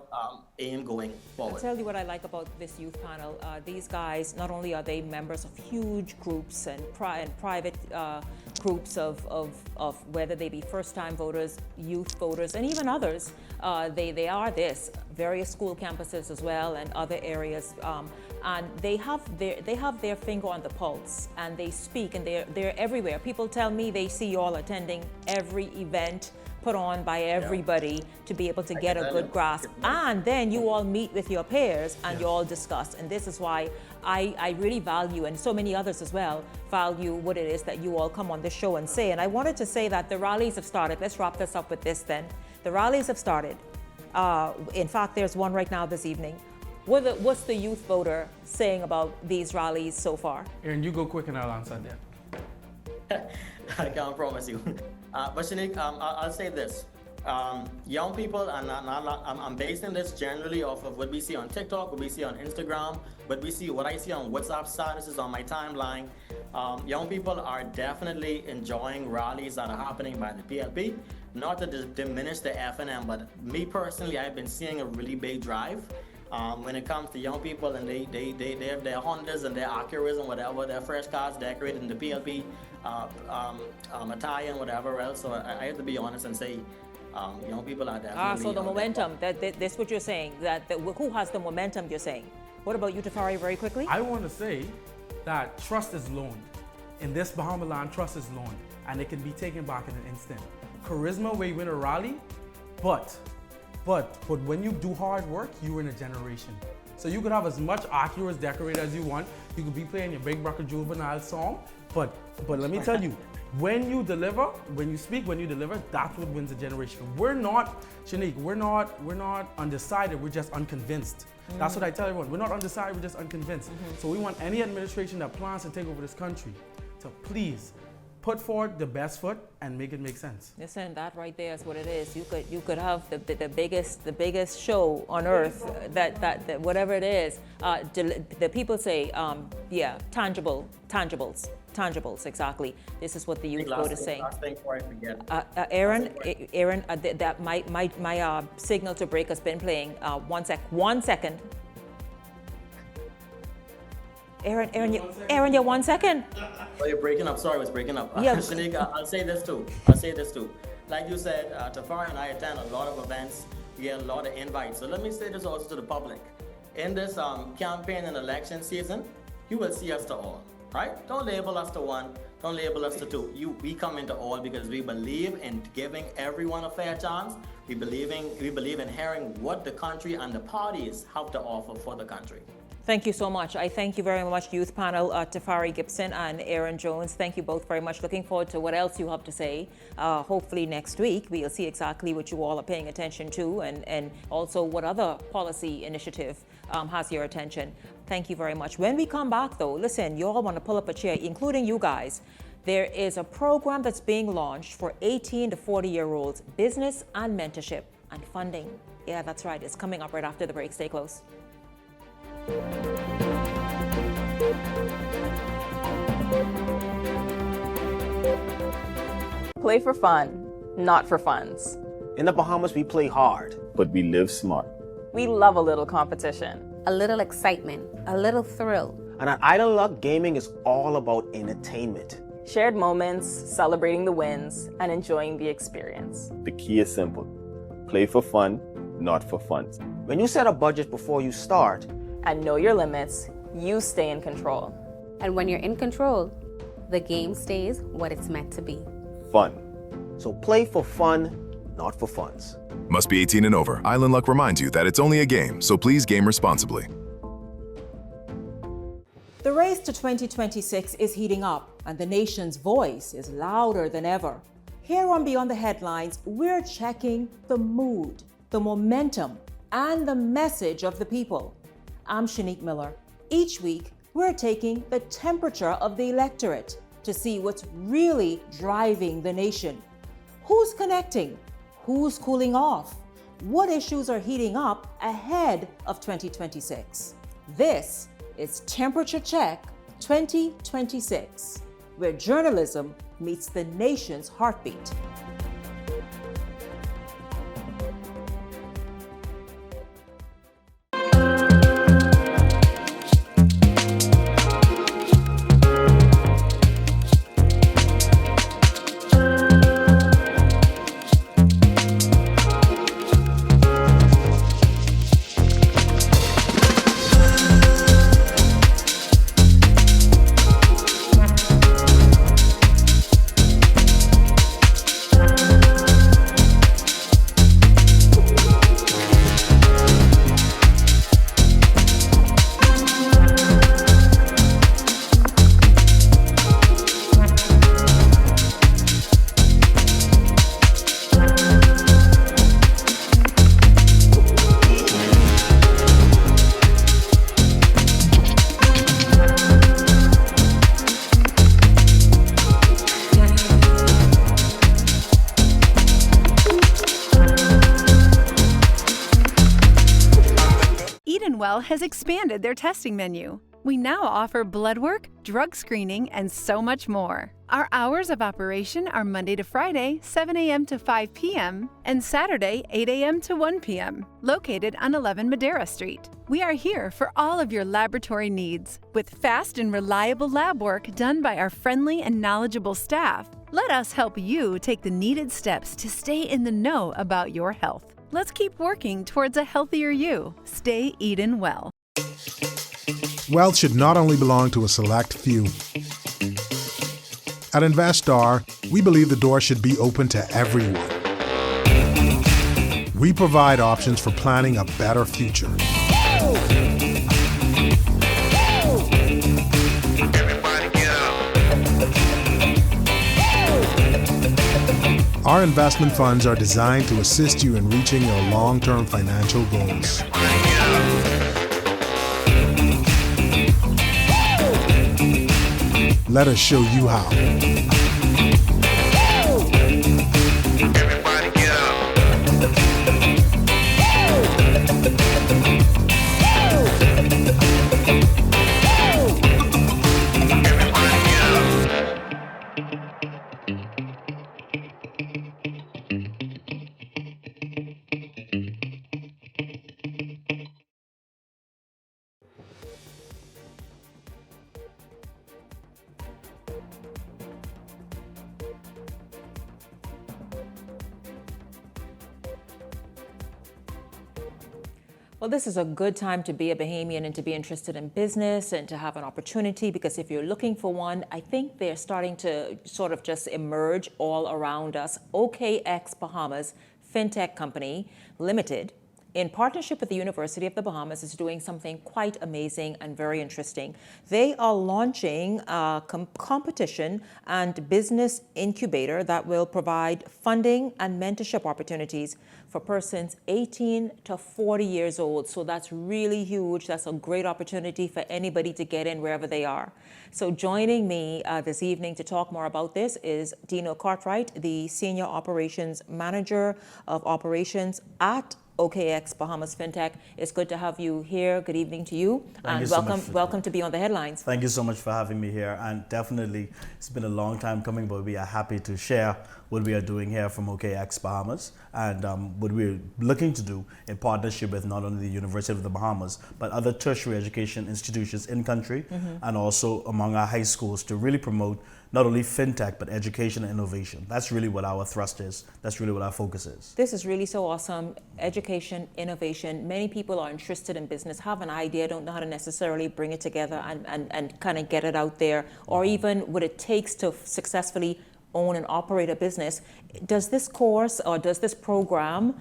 aim going forward. I'll tell you what I like about this youth panel. These guys, not only are they members of huge groups and private groups of whether they be first-time voters, youth voters, and even others, they are various school campuses as well and other areas, and they have their finger on the pulse, and they speak, and they're everywhere. People tell me they see you all attending every event put on by everybody to be able to get a good grasp. And then you all meet with your peers and you all discuss. And this is why I really value, and so many others as well, value what it is that you all come on the show and say. And I wanted to say that the rallies have started. Let's wrap this up with this then. The rallies have started. In fact, there's one right now this evening. What's the youth voter saying about these rallies so far? Aaron, you go quick and I'll answer that. I can't promise you. But Shanique, I'll say this. Young people, and I'm basing this generally off of what we see on TikTok, what we see on Instagram, what I see on WhatsApp statuses on my timeline. Young people are definitely enjoying rallies that are happening by the PLP. Not to diminish the FNM, but me personally, I've been seeing a really big drive. When it comes to young people, and they have their Hondas and their Acuras and whatever, their fresh cars decorated in the PLP attire and whatever else. So I have to be honest and say, young people are definitely. So the momentum, that's what you're saying, who has the momentum, you're saying? What about you, Tafari, very quickly? I want to say that trust is loaned. In this Bahama land, trust is loaned, and it can be taken back in an instant. Charisma where you win a rally, but when you do hard work, you're in a generation. So you could have as much Acuras decorated as you want. You could be playing your Big Bucket Juvenile song, but let me tell you, when you deliver, when you speak, when you deliver, that's what wins a generation. We're not, Shanique, we're not undecided, we're just unconvinced. That's what I tell everyone. We're not undecided, we're just unconvinced. So we want any administration that plans to take over this country to please put forward the best foot and make it make sense. Listen, that right there is what it is. You could have the biggest show on earth, that whatever it is. The people say, tangibles, exactly. This is what the youth vote is saying. Last thing before I forget. Aaron, that my signal to break has been playing. 1 second. Aaron, you're 1 second. Oh, you're breaking up. Sorry, I was breaking up. Yeah. Shanique, I'll say this too. Like you said, Tafari and I attend a lot of events. We get a lot of invites. So let me say this also to the public. In this campaign and election season, you will see us to all, right? Don't label us to one. Don't label us to two. We come into all because we believe in giving everyone a fair chance. We believe in hearing what the country and the parties have to offer for the country. Thank you so much. I thank you very much, youth panel, Tafari Gibson and Aaron Jones. Thank you both very much. Looking forward to what else you have to say. Hopefully next week we'll see exactly what you all are paying attention to, and also what other policy initiative has your attention. Thank you very much. When we come back though, listen, you all want to pull up a chair, including you guys. There is a program that's being launched for 18 to 40-year-olds, business and mentorship and funding. Yeah, that's right. It's coming up right after the break. Stay close. Play for fun, not for funds. In the Bahamas, we play hard, but we live smart. We love a little competition. A little excitement, a little thrill. And at Idle Luck, gaming is all about entertainment. Shared moments, celebrating the wins, and enjoying the experience. The key is simple. Play for fun, not for funds. When you set a budget before you start, and know your limits, you stay in control. And when you're in control, the game stays what it's meant to be. Fun. So play for fun, not for funds. Must be 18 and over. Island Luck reminds you that it's only a game, so please game responsibly. The race to 2026 is heating up, and the nation's voice is louder than ever. Here on Beyond the Headlines, we're checking the mood, the momentum, and the message of the people. I'm Shanique Miller. Each week, we're taking the temperature of the electorate to see what's really driving the nation. Who's connecting? Who's cooling off? What issues are heating up ahead of 2026? This is Temperature Check 2026, where journalism meets the nation's heartbeat. Has expanded their testing menu. We now offer blood work, drug screening, and so much more. Our hours of operation are Monday to Friday, 7 a.m. to 5 p.m., and Saturday, 8 a.m. to 1 p.m., located on 11 Madera Street. We are here for all of your laboratory needs, with fast and reliable lab work done by our friendly and knowledgeable staff. Let us help you take the needed steps to stay in the know about your health. Let's keep working towards a healthier you. Stay eating well. Wealth should not only belong to a select few. At InvestStar, we believe the door should be open to everyone. We provide options for planning a better future. Our investment funds are designed to assist you in reaching your long-term financial goals. Let us show you how. Well, this is a good time to be a Bahamian and to be interested in business and to have an opportunity, because if you're looking for one, I think they're starting to sort of just emerge all around us. OKX Bahamas Fintech Company Limited, in partnership with the University of the Bahamas, is doing something quite amazing and very interesting. They are launching a competition and business incubator that will provide funding and mentorship opportunities for persons 18 to 40 years old. So that's really huge. That's a great opportunity for anybody to get in wherever they are. So joining me this evening to talk more about this is Dino Cartwright, the Senior Operations Manager of Operations at OKX Bahamas FinTech. It's good to have you here. Good evening to you. And welcome to be on the headlines. Thank you so much for having me here. And definitely, it's been a long time coming, but we are happy to share what we are doing here from OKX Bahamas and what we're looking to do in partnership with not only the University of the Bahamas, but other tertiary education institutions in country and also among our high schools to really promote not only fintech, but education and innovation. That's really what our thrust is. That's really what our focus is. This is really so awesome. Education, innovation. Many people are interested in business, have an idea, don't know how to necessarily bring it together and kind of get it out there, or even what it takes to successfully own and operate a business. Does this course or does this program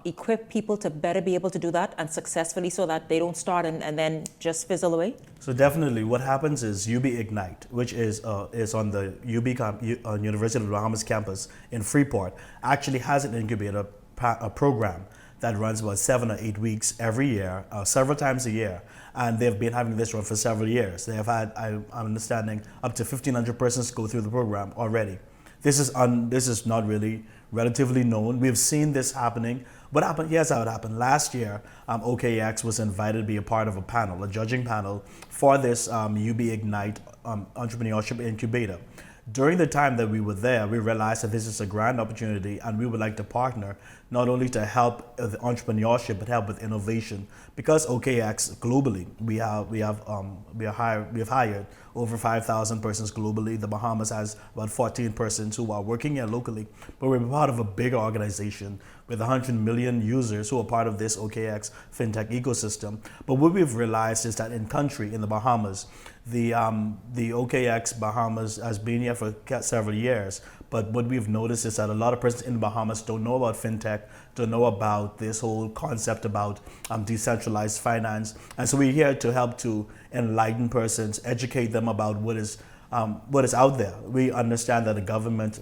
equip people to better be able to do that and successfully, so that they don't start and then just fizzle away? So definitely what happens is UB Ignite, which is on the University of the Bahamas campus in Freeport, actually has an incubator program that runs about 7 or 8 weeks every year, several times a year. And they've been having this run for several years. They have had, I'm understanding, up to 1,500 persons go through the program already. This is not really relatively known. We've seen this happening. What happened? Here's how it happened. Last year, OKX was invited to be a part of a panel, a judging panel for this UB Ignite entrepreneurship incubator. During the time that we were there, we realized that this is a grand opportunity, and we would like to partner not only to help with entrepreneurship but help with innovation. Because OKX globally, we have hired over 5,000 persons globally. The Bahamas has about 14 persons who are working here locally, but we're part of a bigger organization with 100 million users who are part of this OKX fintech ecosystem. But what we've realized is that in the Bahamas, the OKX Bahamas has been here for several years. But what we've noticed is that a lot of persons in the Bahamas don't know about fintech, don't know about this whole concept about decentralized finance. And so we're here to help to enlighten persons, educate them about what is out there. We understand that the government,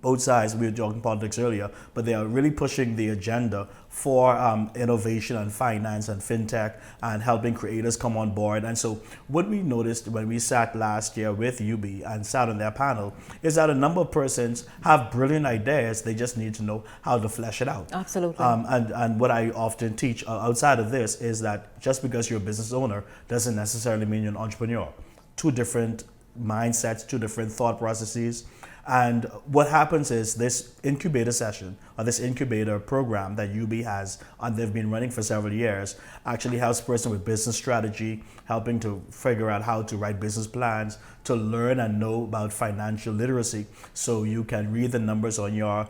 both sides, we were talking politics earlier, but they are really pushing the agenda for innovation and finance and fintech and helping creators come on board. And so what we noticed when we sat last year with UB and sat on their panel is that a number of persons have brilliant ideas. They just need to know how to flesh it out. Absolutely. And what I often teach outside of this is that just because you're a business owner doesn't necessarily mean you're an entrepreneur. Two different mindsets, two different thought processes. And what happens is this incubator session or this incubator program that UB has, and they've been running for several years, actually helps a person with business strategy, helping to figure out how to write business plans, to learn and know about financial literacy, so you can read the numbers on your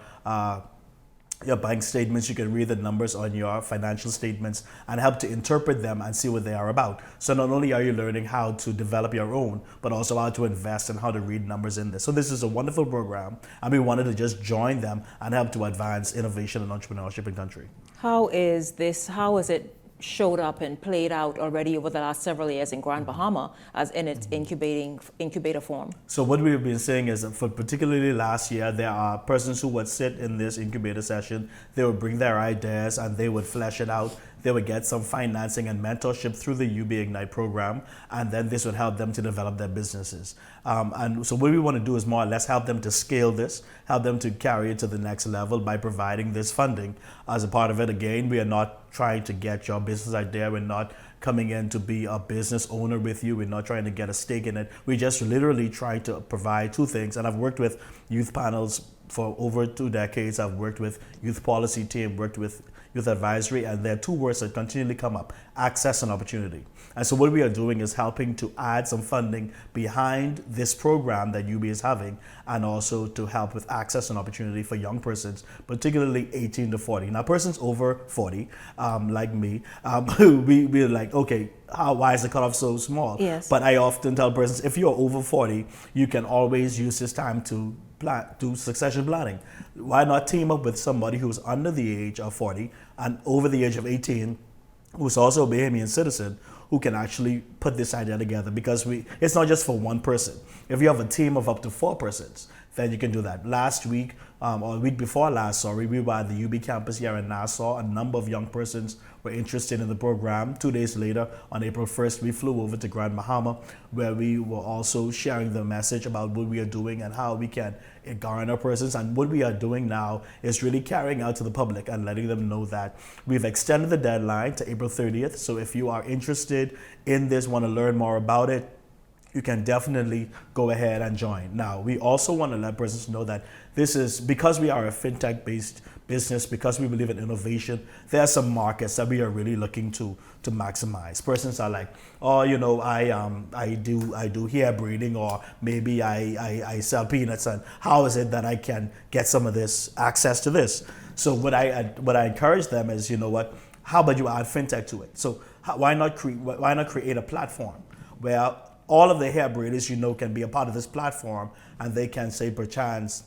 bank statements, you can read the numbers on your financial statements and help to interpret them and see what they are about. So not only are you learning how to develop your own, but also how to invest and how to read numbers in this. So this is a wonderful program, and we wanted to just join them and help to advance innovation and entrepreneurship in country. How is it showed up and played out already over the last several years in Grand Bahama as in its incubator form? So what we've been saying is that for particularly last year, there are persons who would sit in this incubator session, they would bring their ideas and they would flesh it out. They would get some financing and mentorship through the UB Ignite program, and then this would help them to develop their businesses. And so what we want to do is more or less help them to scale this, help them to carry it to the next level by providing this funding. As a part of it, again, we are not trying to get your business idea. We're not coming in to be a business owner with you. We're not trying to get a stake in it. We just literally try to provide two things. And I've worked with youth panels for over 2 decades. I've worked with youth policy team, worked with youth advisory, and there are two words that continually come up: access and opportunity. And so what we are doing is helping to add some funding behind this program that UB is having, and also to help with access and opportunity for young persons, particularly 18 to 40. Now, persons over 40, like me, we're like, okay, why is the cutoff so small? Yes. But I often tell persons, if you're over 40, you can always use this time to do succession planning. Why not team up with somebody who's under the age of 40 and over the age of 18, who's also a Bahamian citizen, who can actually put this idea together? Because it's not just for one person. If you have a team of up to 4 persons, then you can do that. Last week, or the week before last, we were at the UB campus here in Nassau. A number of young persons were interested in the program. 2 days later, on April 1st, we flew over to Grand Bahama, where we were also sharing the message about what we are doing and how we can garner persons. And what we are doing now is really carrying out to the public and letting them know that we've extended the deadline to April 30th. So if you are interested in this, want to learn more about it, you can definitely go ahead and join. Now, we also want to let persons know that this is because we are a fintech-based business, because we believe in innovation, there are some markets that we are really looking to maximize. Persons are like, oh, you know, I do hair braiding, or maybe I sell peanuts, and how is it that I can get some of this access to this? So what I encourage them is, you know what, how about you add fintech to it? So why not create a platform where all of the hair braiders can be a part of this platform, and they can say perchance,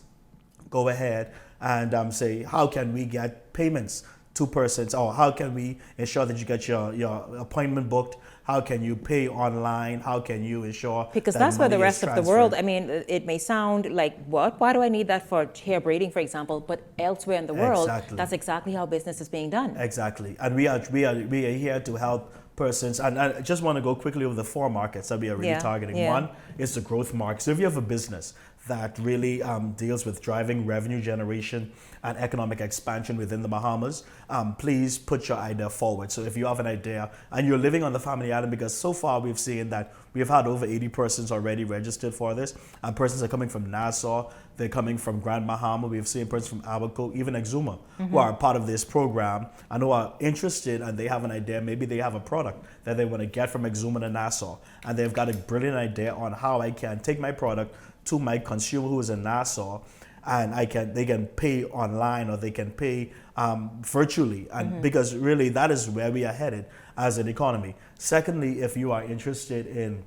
go ahead and say, how can we get payments to persons, or how can we ensure that you get your appointment booked? How can you pay online? How can you ensure because that that's where the money is rest of the transferred? world, I mean, it may sound like, what? Why do I need that for hair braiding, for example? But elsewhere in the world, Exactly. that's exactly how business is being done. Exactly. And we are here to help persons. And I just want to go quickly over the 4 markets that we are really targeting. Yeah. One is the growth market. So if you have a business that really deals with driving revenue generation and economic expansion within the Bahamas, please put your idea forward. So if you have an idea and you're living on the family island, because so far we've seen that we've had over 80 persons already registered for this, and persons are coming from Nassau, they're coming from Grand Bahama, we've seen persons from Abaco, even Exuma, who are part of this program and who are interested, and they have an idea, maybe they have a product that they want to get from Exuma to Nassau, and they've got a brilliant idea on how I can take my product to my consumer who is in Nassau, and they can pay online, or they can pay virtually, and because really that is where we are headed as an economy. Secondly, if you are interested in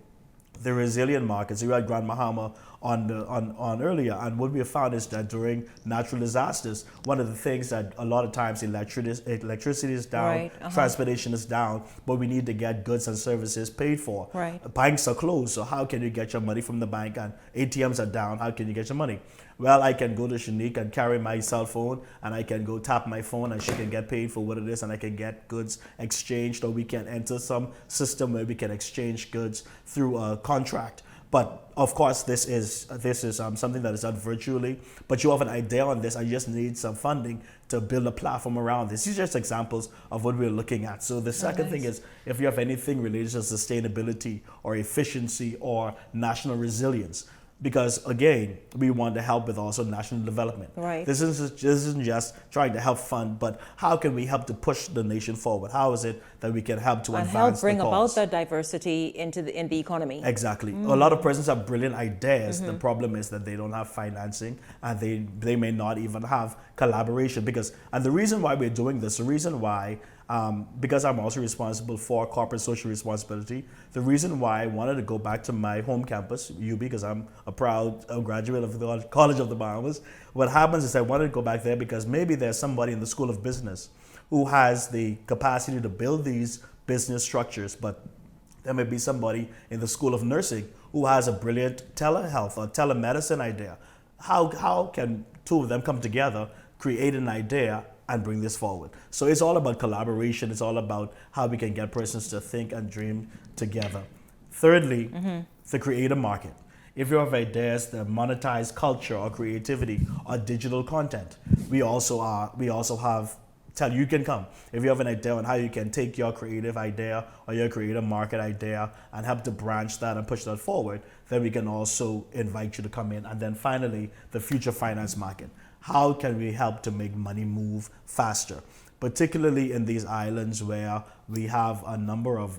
the resilient markets, you had Grand Bahama on earlier, and what we have found is that during natural disasters, one of the things that a lot of times electricity is down, transportation is down, but we need to get goods and services paid for. Banks are closed, so how can you get your money from the bank? And ATMs are down, how can you get your money? Well, I can go to Shanique and carry my cell phone, and I can go tap my phone, and she can get paid for what it is, and I can get goods exchanged, or we can enter some system where we can exchange goods through a contract. But of course, this is something that is done virtually. But you have an idea on this, and you just need some funding to build a platform around this. These are just examples of what we're looking at. So the second thing is, if you have anything related to sustainability or efficiency or national resilience, because again, we want to help with also national development. This isn't just trying to help fund, but how can we help to push the nation forward? How is it that we can help to advance the cause? And help bring about that diversity in the economy. Exactly. A lot of persons have brilliant ideas. The problem is that they don't have financing, and they may not even have collaboration. And the reason why we're doing this, the reason why, because I'm also responsible for corporate social responsibility, the reason why I wanted to go back to my home campus, UB, because I'm a proud graduate of the College of the Bahamas, what happens is I wanted to go back there because maybe there's somebody in the School of Business who has the capacity to build these business structures, but there may be somebody in the School of Nursing who has a brilliant telehealth or telemedicine idea. How can two of them come together, create an idea, and bring this forward? So it's all about collaboration. It's all about how we can get persons to think and dream together. Thirdly, the creator market. If you have ideas that monetize culture or creativity or digital content, we also have you can come. If you have an idea on how you can take your creative idea or your creative market idea and help to branch that and push that forward, then we can also invite you to come in. And then finally, the future finance market. How can we help to make money move faster? Particularly in these islands where we have a number of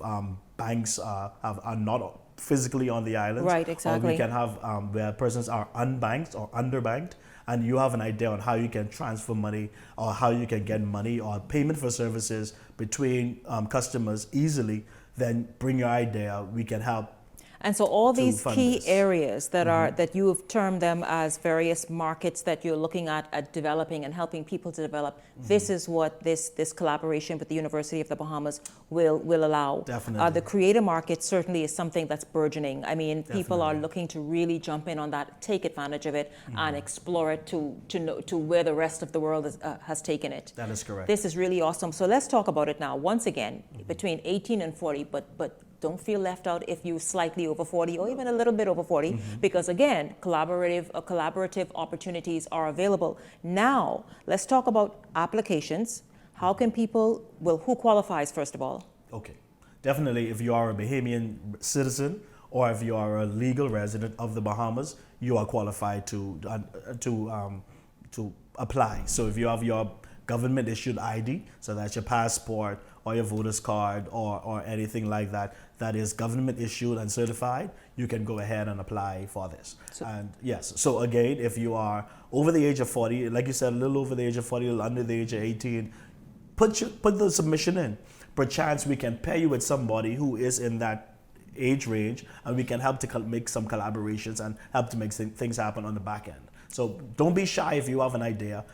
banks are not physically on the islands. Right, exactly. Or we can have where persons are unbanked or underbanked, and you have an idea on how you can transfer money or how you can get money or payment for services between customers easily, then bring your idea. We can help. And so all these key areas that are that you have termed them as various markets that you're looking at developing and helping people to develop, this is what this collaboration with the University of the Bahamas will allow. Definitely. The creator market certainly is something that's burgeoning. I mean, people are looking to really jump in on that, take advantage of it, and explore it to where the rest of the world has taken it. That is correct. This is really awesome. So let's talk about it now. Once again, between 18 and 40, but don't feel left out if you're slightly over 40 or even a little bit over 40, because again, collaborative opportunities are available. Now, let's talk about applications. How can people, who qualifies first of all? Okay, definitely if you are a Bahamian citizen or if you are a legal resident of the Bahamas, you are qualified to apply. So if you have your government issued ID, so that's your passport or your voter's card or anything like that, that is government issued and certified, you can go ahead and apply for this. And yes, so again, if you are over the age of 40, like you said, a little over the age of 40, a little under the age of 18, put the submission in. Perchance we can pair you with somebody who is in that age range, and we can help to make some collaborations and help to make things happen on the back end. So don't be shy if you have an idea.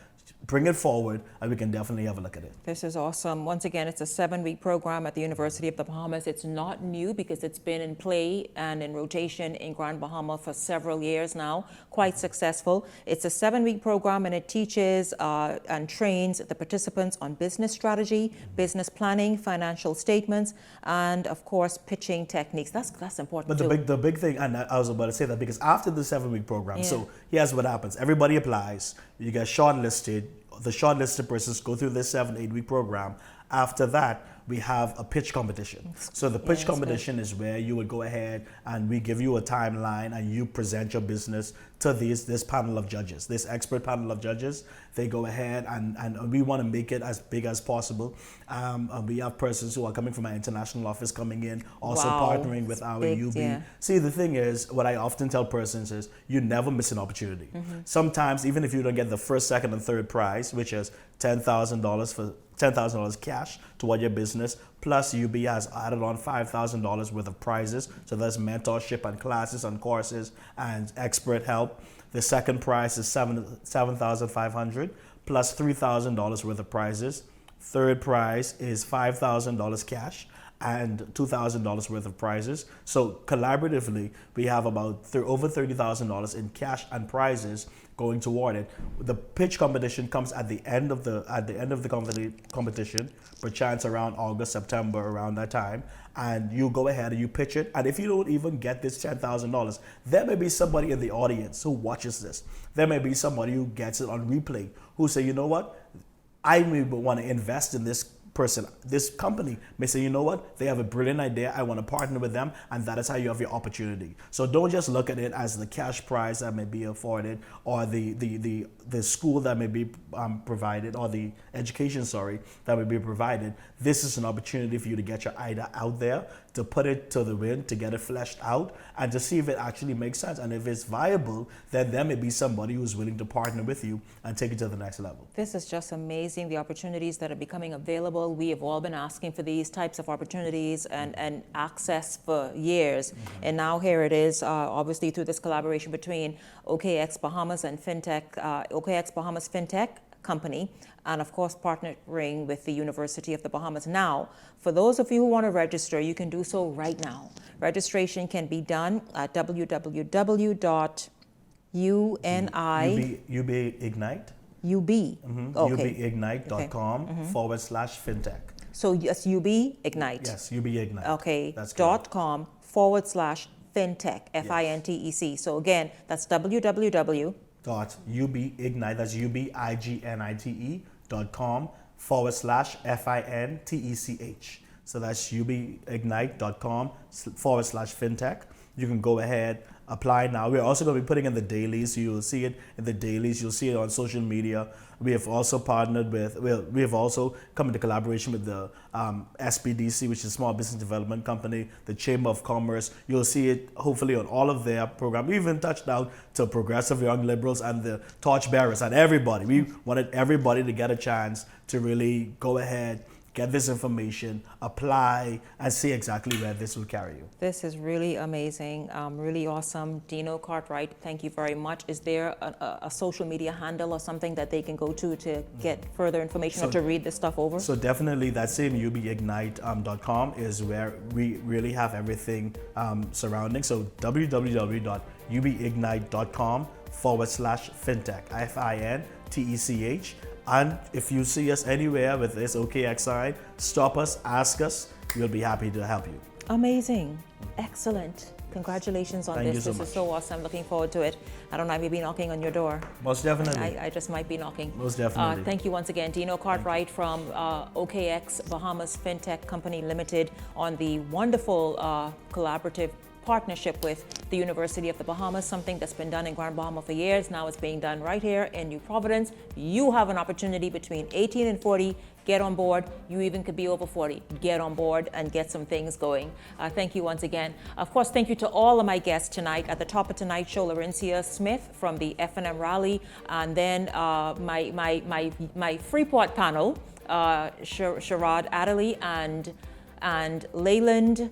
Bring it forward, and we can definitely have a look at it. This is awesome. Once again, it's a 7-week program at the University of the Bahamas. It's not new because it's been in play and in rotation in Grand Bahama for several years now, quite successful. It's a 7-week program, and it teaches and trains the participants on business strategy, business planning, financial statements, and of course, pitching techniques. That's important. But the big thing, and I was about to say that because after the 7-week program, so here's what happens. Everybody applies, you get shortlisted. The shortlisted persons go through this 7-8 week program. After that, we have a pitch competition. So the pitch competition is where you would go ahead and we give you a timeline and you present your business to this panel of judges, this expert panel of judges. They go ahead and we want to make it as big as possible. We have persons who are coming from our international office coming in, also partnering with our UB. Yeah. See, the thing is, what I often tell persons is you never miss an opportunity. Sometimes, even if you don't get the first, second, and third prize, which is $10,000 for $10,000 cash toward your business, plus UB has added on $5,000 worth of prizes. So there's mentorship and classes and courses and expert help. The second prize is $7,500 plus $3,000 worth of prizes. Third prize is $5,000 cash and $2,000 worth of prizes. So collaboratively, we have about over $30,000 in cash and prizes going toward it. The pitch competition comes at the end of the competition, perchance around August, September, around that time, and you go ahead and you pitch it. And if you don't even get this $10,000, there may be somebody in the audience who watches this. There may be somebody who gets it on replay who say, you know what, I may want to invest in this person. This company may say, you know what, they have a brilliant idea, I want to partner with them, and that is how you have your opportunity. So don't just look at it as the cash prize that may be afforded, or the school that may be provided, or the education, that may be provided. This is an opportunity for you to get your idea out there, to put it to the wind, to get it fleshed out, and to see if it actually makes sense. And if it's viable, then there may be somebody who's willing to partner with you and take it to the next level. This is just amazing, the opportunities that are becoming available. We have all been asking for these types of opportunities and access for years. And now here it is, obviously through this collaboration between OKX Bahamas and OKX Bahamas FinTech company, and of course partnering with the University of the Bahamas. Now, for those of you who want to register, you can do so right now. Registration can be done at UBignite. ubignite.com /fintech. So yes, UBignite. Yes, UBignite. Okay. That's .com /fintech, FINTEC. So again, that's www. .ubignite, that's ubignite.com /FINTECH. So that's ubignite.com /fintech. You can go ahead, apply now. We're also going to be putting in the dailies. You'll see it in the dailies. You'll see it on social media. We have also partnered with, we have also come into collaboration with the SBDC, which is a Small Business Development Company, the Chamber of Commerce. You'll see it hopefully on all of their programs. We even touched out to Progressive Young Liberals and the Torchbearers and everybody. We wanted everybody to get a chance to really go ahead, get this information, apply, and see exactly where this will carry you. This is really amazing, really awesome. Dino Cartwright, thank you very much. Is there a social media handle or something that they can go to get further information or to read this stuff over? So definitely that same ubignite.com is where we really have everything surrounding. So www.ubignite.com /fintech, FINTECH. And if you see us anywhere with this OKX sign, stop us, ask us. We'll be happy to help you. Amazing. Excellent. Congratulations on this. This is so awesome. Looking forward to it. I don't know, I may be knocking on your door. Most definitely. I just might be knocking. Most definitely. Thank you once again, Dino Cartwright from OKX Bahamas FinTech Company Limited on the wonderful collaborative partnership with the University of the Bahamas, something that's been done in Grand Bahama for years. Now it's being done right here in New Providence. You have an opportunity between 18 and 40. Get on board. You even could be over 40. Get on board and get some things going. Thank you once again. Of course, thank you to all of my guests tonight. At the top of tonight's show, Laurencia Smith from the F&M Rally, and then my Freeport panel, Sherrod Adderley and Leyland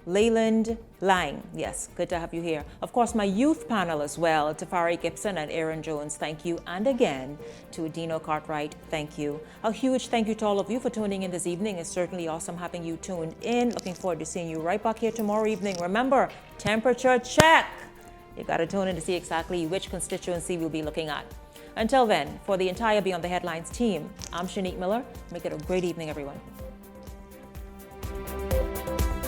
Leyland Lang. Yes, good to have you here. Of course, my youth panel as well, Tafari Gibson and Aaron Jones, thank you. And again, to Dino Cartwright, thank you. A huge thank you to all of you for tuning in this evening. It's certainly awesome having you tuned in. Looking forward to seeing you right back here tomorrow evening. Remember, temperature check. You got to tune in to see exactly which constituency we'll be looking at. Until then, for the entire Beyond the Headlines team, I'm Shanique Miller. Make it a great evening, everyone.